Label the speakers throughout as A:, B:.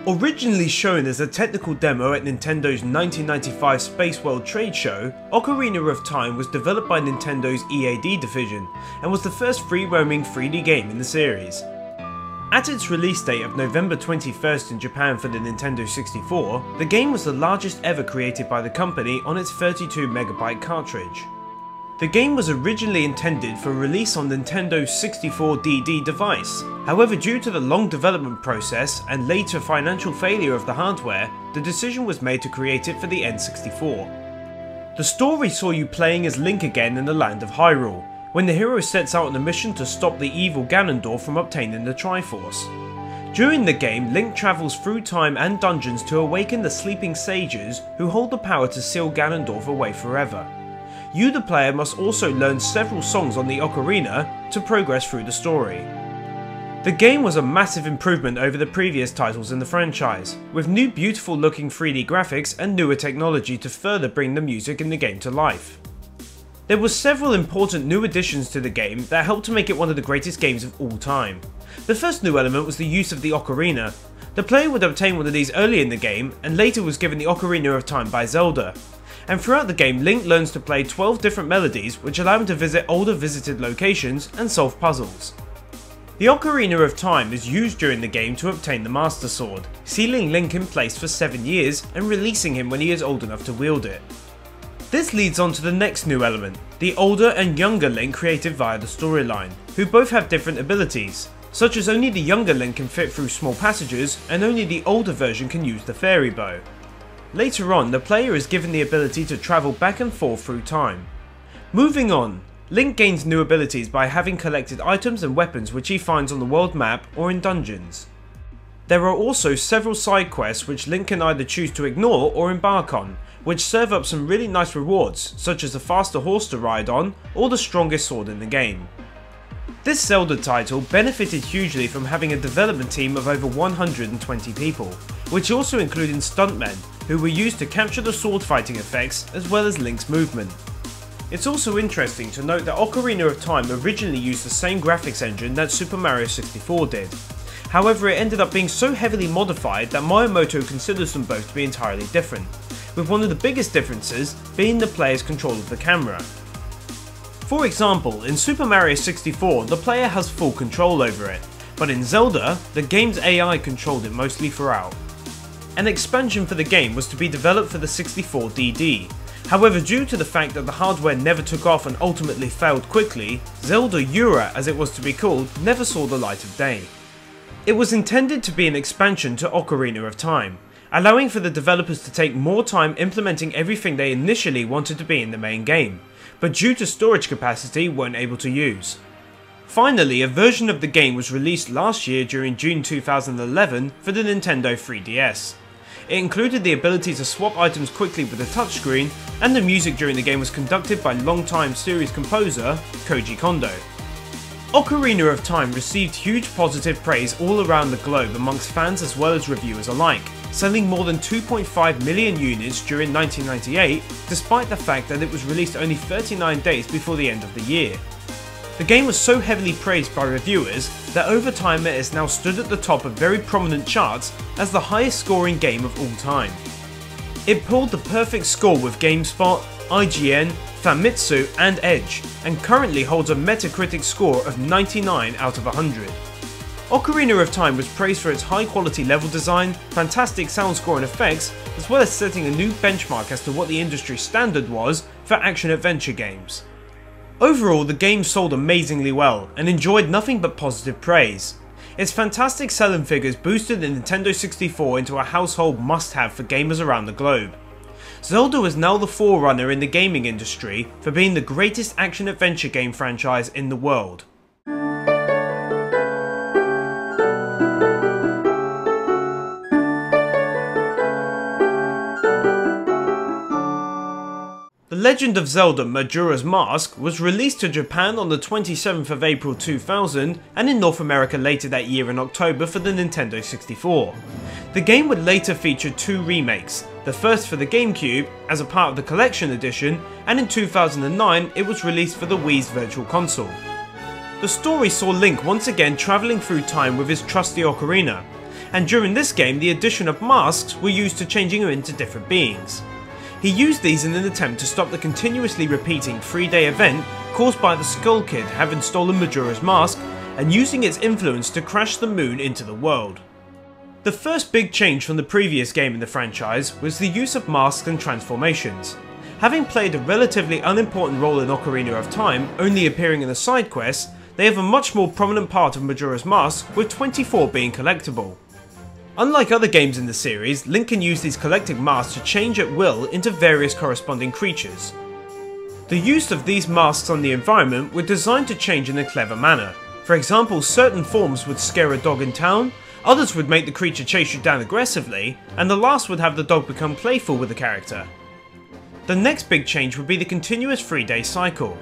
A: Originally shown as a technical demo at Nintendo's 1995 Space World Trade Show, Ocarina of Time was developed by Nintendo's EAD division and was the first free-roaming 3D game in the series. At its release date of November 21st in Japan for the Nintendo 64, the game was the largest ever created by the company on its 32MB cartridge. The game was originally intended for release on Nintendo's 64DD device. However, due to the long development process and later financial failure of the hardware, the decision was made to create it for the N64. The story saw you playing as Link again in the land of Hyrule, when the hero sets out on a mission to stop the evil Ganondorf from obtaining the Triforce. During the game, Link travels through time and dungeons to awaken the sleeping sages who hold the power to seal Ganondorf away forever. You, the player, must also learn several songs on the ocarina to progress through the story. The game was a massive improvement over the previous titles in the franchise, with new beautiful looking 3D graphics and newer technology to further bring the music in the game to life. There were several important new additions to the game that helped to make it one of the greatest games of all time. The first new element was the use of the ocarina. The player would obtain one of these early in the game and later was given the Ocarina of Time by Zelda. And throughout the game, Link learns to play 12 different melodies which allow him to visit older visited locations and solve puzzles. The Ocarina of Time is used during the game to obtain the Master Sword, sealing Link in place for 7 years and releasing him when he is old enough to wield it. This leads on to the next new element, the older and younger Link created via the storyline, who both have different abilities, such as only the younger Link can fit through small passages and only the older version can use the fairy bow. Later on, the player is given the ability to travel back and forth through time. Moving on, Link gains new abilities by having collected items and weapons which he finds on the world map or in dungeons. There are also several side quests which Link can either choose to ignore or embark on, which serve up some really nice rewards, such as a faster horse to ride on or the strongest sword in the game. This Zelda title benefited hugely from having a development team of over 120 people, which also included stuntmen who were used to capture the sword fighting effects as well as Link's movement. It's also interesting to note that Ocarina of Time originally used the same graphics engine that Super Mario 64 did. However, it ended up being so heavily modified that Miyamoto considers them both to be entirely different, with one of the biggest differences being the player's control of the camera. For example, in Super Mario 64 the player has full control over it, but in Zelda, the game's AI controlled it mostly throughout. An expansion for the game was to be developed for the 64DD. However, due to the fact that the hardware never took off and ultimately failed quickly, Zelda Yura, as it was to be called, never saw the light of day. It was intended to be an expansion to Ocarina of Time, allowing for the developers to take more time implementing everything they initially wanted to be in the main game, but due to storage capacity weren't able to use. Finally, a version of the game was released last year during June 2011 for the Nintendo 3DS. It included the ability to swap items quickly with a touchscreen, and the music during the game was conducted by longtime series composer Koji Kondo. Ocarina of Time received huge positive praise all around the globe amongst fans as well as reviewers alike, selling more than 2.5 million units during 1998 despite the fact that it was released only 39 days before the end of the year. The game was so heavily praised by reviewers that over time it has now stood at the top of very prominent charts as the highest scoring game of all time. It pulled the perfect score with GameSpot, IGN, Famitsu and Edge, and currently holds a Metacritic score of 99 out of 100. Ocarina of Time was praised for its high quality level design, fantastic sound score and effects, as well as setting a new benchmark as to what the industry standard was for action-adventure games. Overall, the game sold amazingly well and enjoyed nothing but positive praise. Its fantastic selling figures boosted the Nintendo 64 into a household must-have for gamers around the globe. Zelda is now the forerunner in the gaming industry for being the greatest action-adventure game franchise in the world. The Legend of Zelda Majora's Mask was released to Japan on the 27th of April 2000 and in North America later that year in October for the Nintendo 64. The game would later feature 2 remakes, the first for the GameCube as a part of the Collection Edition, and in 2009 it was released for the Wii's Virtual Console. The story saw Link once again travelling through time with his trusty ocarina, and during this game the addition of masks were used to changing him into different beings. He used these in an attempt to stop the continuously repeating 3-day event caused by the Skull Kid having stolen Majora's mask and using its influence to crash the moon into the world. The first big change from the previous game in the franchise was the use of masks and transformations. Having played a relatively unimportant role in Ocarina of Time, only appearing in the side quests, they have a much more prominent part of Majora's Mask, with 24 being collectible. Unlike other games in the series, Link can use these collecting masks to change at will into various corresponding creatures. The use of these masks on the environment were designed to change in a clever manner. For example, certain forms would scare a dog in town, others would make the creature chase you down aggressively, and the last would have the dog become playful with the character. The next big change would be the continuous 3-day cycle.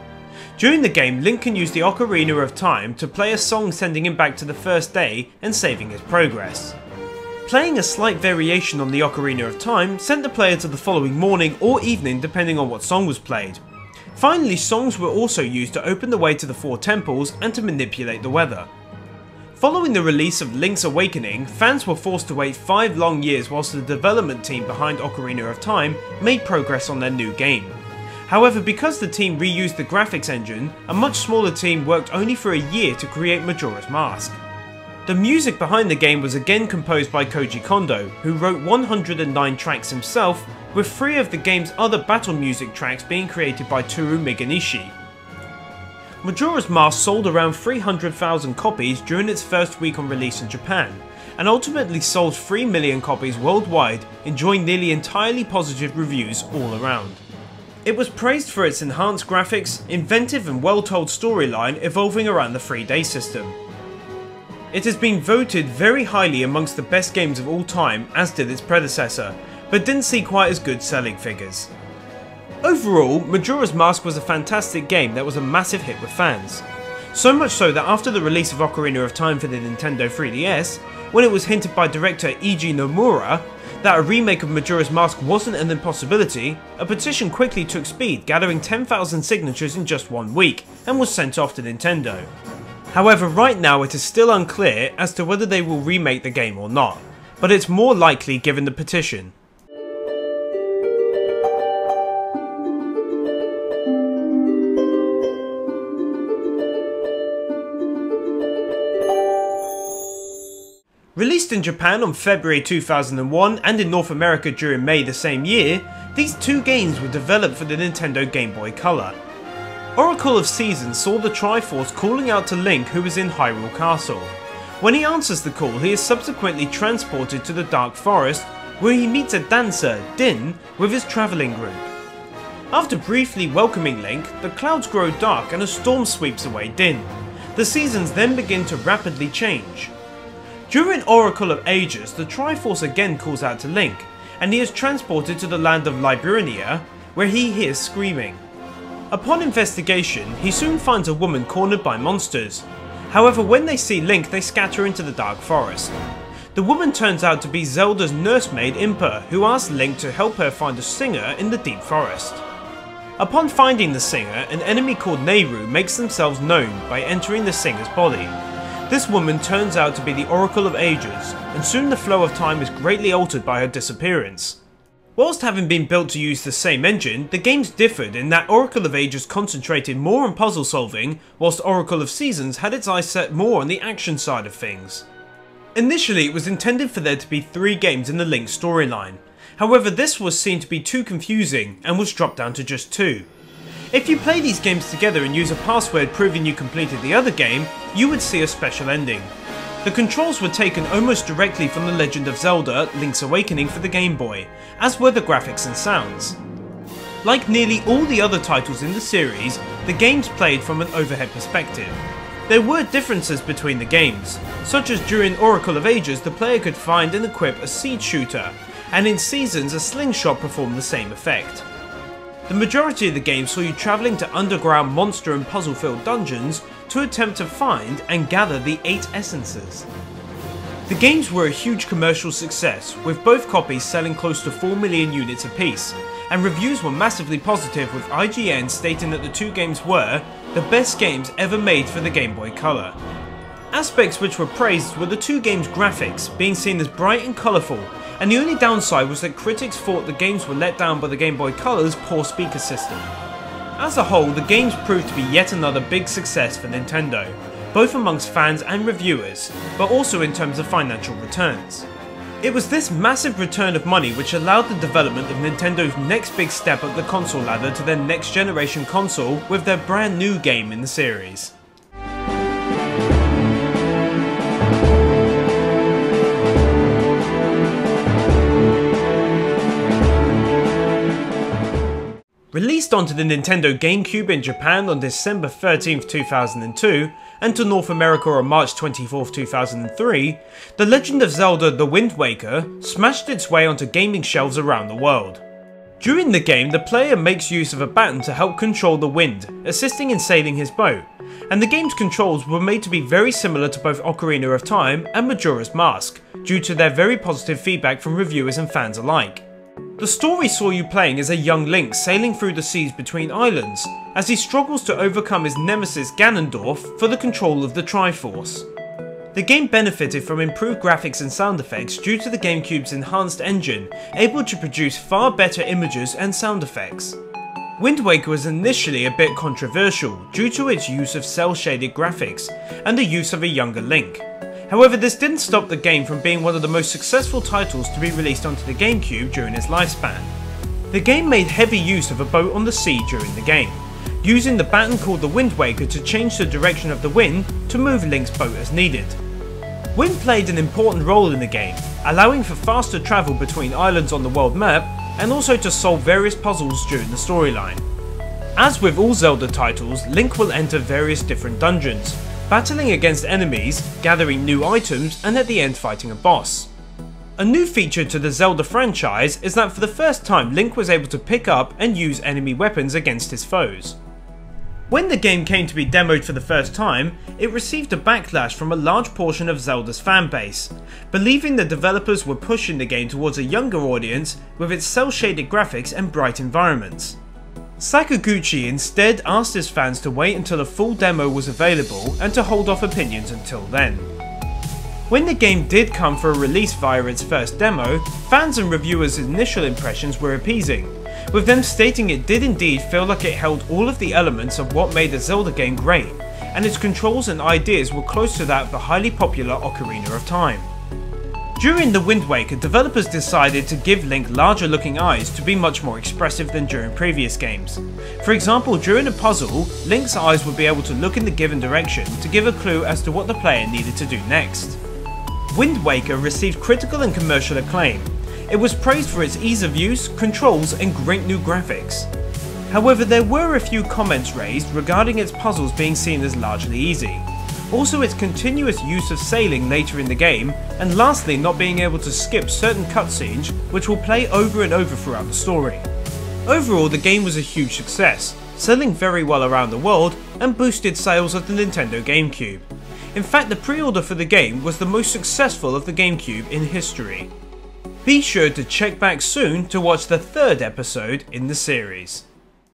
A: During the game, Link can use the Ocarina of Time to play a song sending him back to the first day and saving his progress. Playing a slight variation on the Ocarina of Time sent the player to the following morning or evening depending on what song was played. Finally, songs were also used to open the way to the 4 temples and to manipulate the weather. Following the release of Link's Awakening, fans were forced to wait 5 long years whilst the development team behind Ocarina of Time made progress on their new game. However, because the team reused the graphics engine, a much smaller team worked only for a year to create Majora's Mask. The music behind the game was again composed by Koji Kondo, who wrote 109 tracks himself, with 3 of the game's other battle music tracks being created by Toru Miganishi. Majora's Mask sold around 300,000 copies during its first week on release in Japan, and ultimately sold 3 million copies worldwide, enjoying nearly entirely positive reviews all around. It was praised for its enhanced graphics, inventive and well-told storyline evolving around the 3-day system. It has been voted very highly amongst the best games of all time, as did its predecessor, but didn't see quite as good selling figures. Overall, Majora's Mask was a fantastic game that was a massive hit with fans. So much so that after the release of Ocarina of Time for the Nintendo 3DS, when it was hinted by director Eiji Nomura that a remake of Majora's Mask wasn't an impossibility, a petition quickly took speed, gathering 10,000 signatures in just 1 week, and was sent off to Nintendo. However, right now it is still unclear as to whether they will remake the game or not, but it's more likely given the petition. Released in Japan on February 2001 and in North America during May the same year, these 2 games were developed for the Nintendo Game Boy Color. Oracle of Seasons saw the Triforce calling out to Link, who is in Hyrule Castle. When he answers the call, he is subsequently transported to the Dark Forest, where he meets a dancer, Din, with his travelling group. After briefly welcoming Link, the clouds grow dark and a storm sweeps away Din. The seasons then begin to rapidly change. During Oracle of Ages, the Triforce again calls out to Link, and he is transported to the land of Liburnia, where he hears screaming. Upon investigation, he soon finds a woman cornered by monsters. However, when they see Link, they scatter into the Dark Forest. The woman turns out to be Zelda's nursemaid Impa, who asks Link to help her find a singer in the Deep Forest. Upon finding the singer, an enemy called Nehru makes themselves known by entering the singer's body. This woman turns out to be the Oracle of Ages, and soon the flow of time is greatly altered by her disappearance. Whilst having been built to use the same engine, the games differed in that Oracle of Ages concentrated more on puzzle solving, whilst Oracle of Seasons had its eyes set more on the action side of things. Initially, it was intended for there to be 3 games in the Link storyline. However, this was seen to be too confusing and was dropped down to just 2. If you play these games together and use a password proving you completed the other game, you would see a special ending. The controls were taken almost directly from The Legend of Zelda: Link's Awakening for the Game Boy, as were the graphics and sounds. Like nearly all the other titles in the series, the games played from an overhead perspective. There were differences between the games, such as during Oracle of Ages the player could find and equip a seed shooter, and in Seasons a slingshot performed the same effect. The majority of the game saw you travelling to underground monster and puzzle-filled dungeons to attempt to find and gather the 8 essences. The games were a huge commercial success, with both copies selling close to 4 million units apiece, and reviews were massively positive, with IGN stating that the 2 games were the best games ever made for the Game Boy Color. Aspects which were praised were the two games' graphics, being seen as bright and colourful, and the only downside was that critics thought the games were let down by the Game Boy Color's poor speaker system. As a whole, the games proved to be yet another big success for Nintendo, both amongst fans and reviewers, but also in terms of financial returns. It was this massive return of money which allowed the development of Nintendo's next big step up the console ladder to their next generation console with their brand new game in the series. Released onto the Nintendo GameCube in Japan on December 13th, 2002, and to North America on March 24th, 2003, The Legend of Zelda: The Wind Waker smashed its way onto gaming shelves around the world. During the game, the player makes use of a baton to help control the wind, assisting in sailing his boat, and the game's controls were made to be very similar to both Ocarina of Time and Majora's Mask, due to their very positive feedback from reviewers and fans alike. The story saw you playing as a young Link sailing through the seas between islands, as he struggles to overcome his nemesis Ganondorf for the control of the Triforce. The game benefited from improved graphics and sound effects due to the GameCube's enhanced engine, able to produce far better images and sound effects. Wind Waker was initially a bit controversial due to its use of cel-shaded graphics and the use of a younger Link. However, this didn't stop the game from being one of the most successful titles to be released onto the GameCube during its lifespan. The game made heavy use of a boat on the sea during the game, using the baton called the Wind Waker to change the direction of the wind to move Link's boat as needed. Wind played an important role in the game, allowing for faster travel between islands on the world map and also to solve various puzzles during the storyline. As with all Zelda titles, Link will enter various different dungeons, battling against enemies, gathering new items, and at the end fighting a boss. A new feature to the Zelda franchise is that for the first time Link was able to pick up and use enemy weapons against his foes. When the game came to be demoed for the first time, it received a backlash from a large portion of Zelda's fanbase, believing the developers were pushing the game towards a younger audience with its cel-shaded graphics and bright environments. Sakaguchi instead asked his fans to wait until a full demo was available and to hold off opinions until then. When the game did come for a release via its first demo, fans and reviewers' initial impressions were appeasing, with them stating it did indeed feel like it held all of the elements of what made the Zelda game great, and its controls and ideas were close to that of the highly popular Ocarina of Time. During The Wind Waker, developers decided to give Link larger looking eyes to be much more expressive than during previous games. For example, during a puzzle, Link's eyes would be able to look in the given direction to give a clue as to what the player needed to do next. Wind Waker received critical and commercial acclaim. It was praised for its ease of use, controls, and great new graphics. However, there were a few comments raised regarding its puzzles being seen as largely easy. Also, its continuous use of sailing later in the game, and lastly not being able to skip certain cutscenes which will play over and over throughout the story. Overall, the game was a huge success, selling very well around the world and boosted sales of the Nintendo GameCube. In fact, the pre-order for the game was the most successful of the GameCube in history. Be sure to check back soon to watch the third episode in the series.